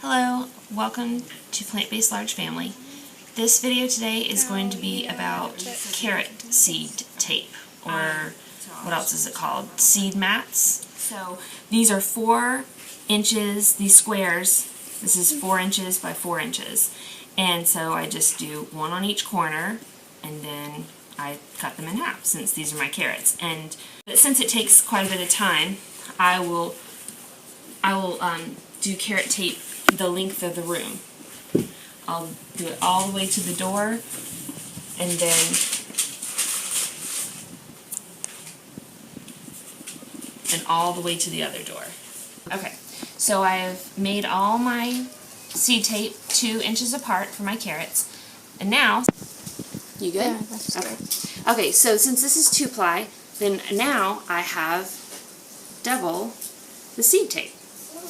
Hello, welcome to Plant-Based Large Family. This video today is going to be about carrot seed tape, or what else is it called? Seed mats. So these are 4 inches, these squares, this is 4 inches by 4 inches. And so I just do one on each corner and then I cut them in half since these are my carrots. And since it takes quite a bit of time, I will do carrot tape the length of the room. I'll do it all the way to the door and all the way to the other door. Okay, so I've made all my seed tape 2 inches apart for my carrots. And now, you good? Yeah, that's okay. good. Okay, so since this is 2-ply, then now I have double the seed tape,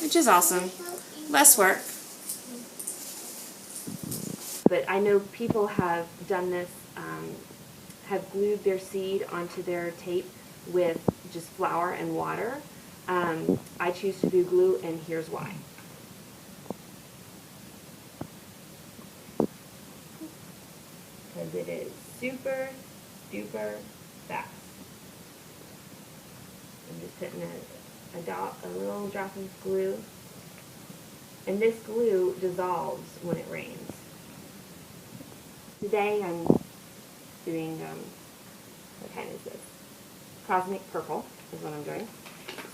which is awesome. Less work. But I know people have done this, have glued their seed onto their tape with just flour and water. I choose to do glue, and here's why. Because it is super duper fast. I'm just putting a little drop of glue. And this glue dissolves when it rains. Today I'm doing, what kind is this? Cosmic Purple is what I'm doing.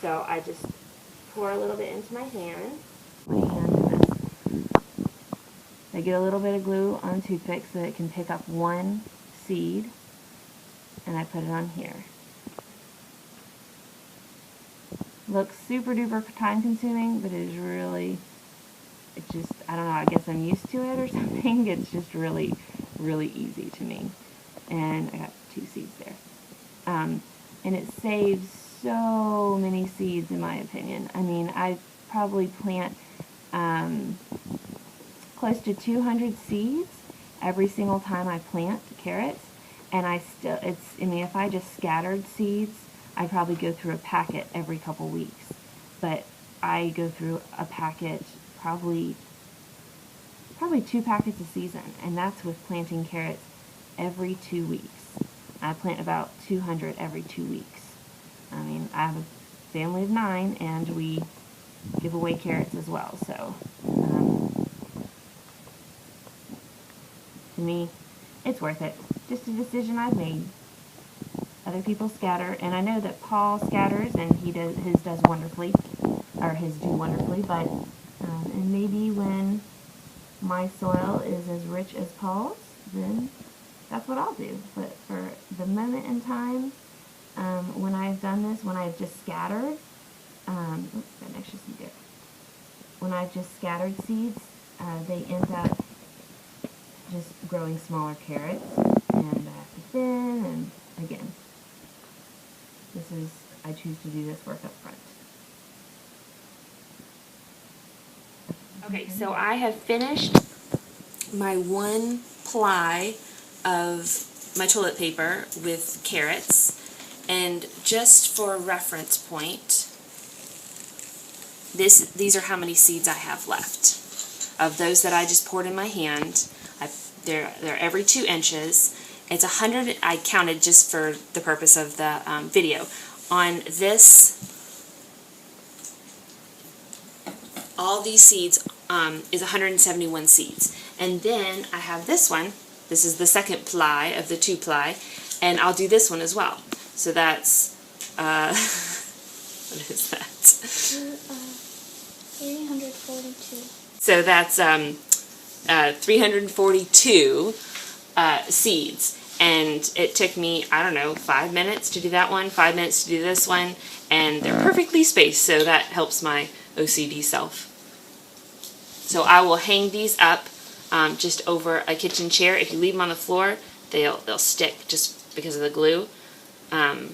So I just pour a little bit into my hand. I get a little bit of glue on a toothpick so that it can pick up one seed. And I put it on here. Looks super duper time consuming, but it is really, it's just, I don't know, I guess I'm used to it or something. It's just really, really easy to me. And I got 2 seeds there. And it saves so many seeds, in my opinion. I mean, I probably plant close to 200 seeds every single time I plant carrots. And I mean, if I just scattered seeds, I'd probably go through a packet every couple weeks. But I go through a packet probably 2 packets a season, and that's with planting carrots every 2 weeks. I plant about 200 every 2 weeks. I mean, I have a family of 9, and we give away carrots as well, so to me, it's worth it. Just a decision I've made. Other people scatter, and I know that Paul scatters, and his do wonderfly, but and maybe when my soil is as rich as Paul's, then that's what I'll do. But for the moment in time, when I've done this, when I've just scattered, that extra seed there. When I've just scattered seeds, they end up just growing smaller carrots, and I have to thin, and again, I choose to do this work up front. Okay, so I have finished my 1-ply of my toilet paper with carrots, and just for a reference point, these are how many seeds I have left. Of those that I just poured in my hand, they're every 2 inches. It's 100, I counted just for the purpose of the video. On this, all these seeds is 171 seeds. And then I have this one. This is the 2nd ply of the 2-ply, and I'll do this one as well. So that's, what is that? 342. So that's 342 seeds. And it took me, I don't know, 5 minutes to do that one, 5 minutes to do this one, and they're perfectly spaced, so that helps my OCD self. So I will hang these up just over a kitchen chair. If you leave them on the floor, they'll stick just because of the glue. But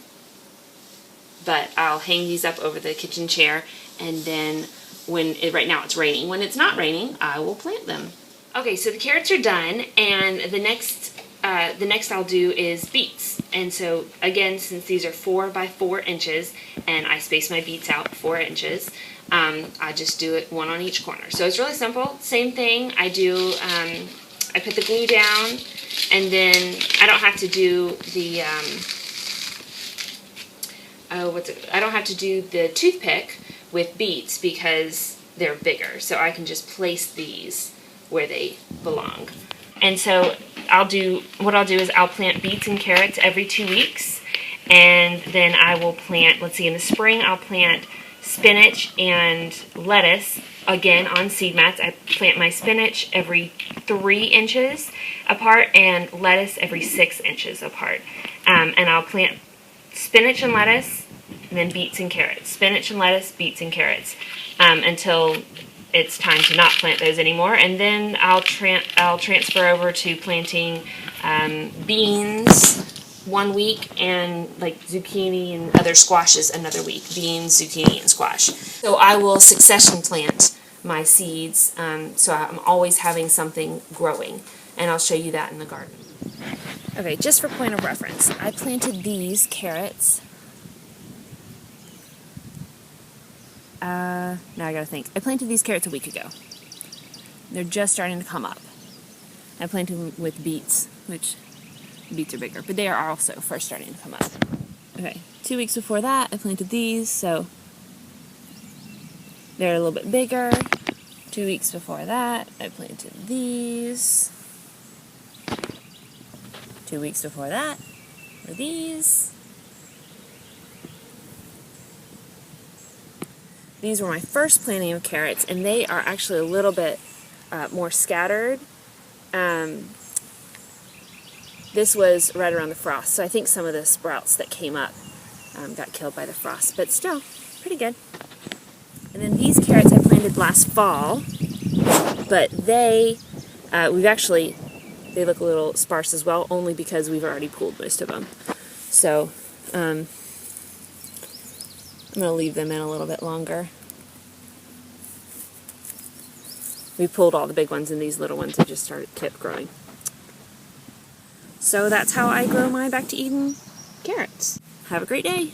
I'll hang these up over the kitchen chair, and then right now it's raining. When it's not raining, I will plant them. Okay, so the carrots are done, and the next I'll do is beets. And so again, since these are 4 by 4 inches, and I space my beets out 4 inches, I just do it one on each corner. So it's really simple. Same thing. I do. I put the glue down, and then I don't have to do the. I don't have to do the toothpick with beads because they're bigger. So I can just place these where they belong. And so what I'll do is I'll plant beets and carrots every 2 weeks. And then I will plant, let's see, in the spring I'll plant spinach and lettuce, again on seed mats. I plant my spinach every 3 inches apart and lettuce every 6 inches apart. And I'll plant spinach and lettuce, and then beets and carrots. Spinach and lettuce, beets and carrots, until it's time to not plant those anymore. And then I'll transfer over to planting beans 1 week, and like zucchini and other squashes another week. Beans, zucchini, and squash. So I will succession plant my seeds, so I'm always having something growing, and I'll show you that in the garden. Okay, just for point of reference, I planted these carrots. Now I gotta think. I planted these carrots a week ago. They're just starting to come up. I planted them with beets, which beets are bigger, but they are also first starting to come up. Okay, 2 weeks before that, I planted these, so they're a little bit bigger. 2 weeks before that, I planted these. 2 weeks before that were these. These were my first planting of carrots, and they are actually a little bit more scattered. This was right around the frost, so I think some of the sprouts that came up got killed by the frost, but still, pretty good. And then these carrots I planted last fall, but they look a little sparse as well, only because we've already pulled most of them. So, I'm going to leave them in a little bit longer. We pulled all the big ones, and these little ones have just kept growing. So that's how I grow my Back to Eden carrots. Have a great day.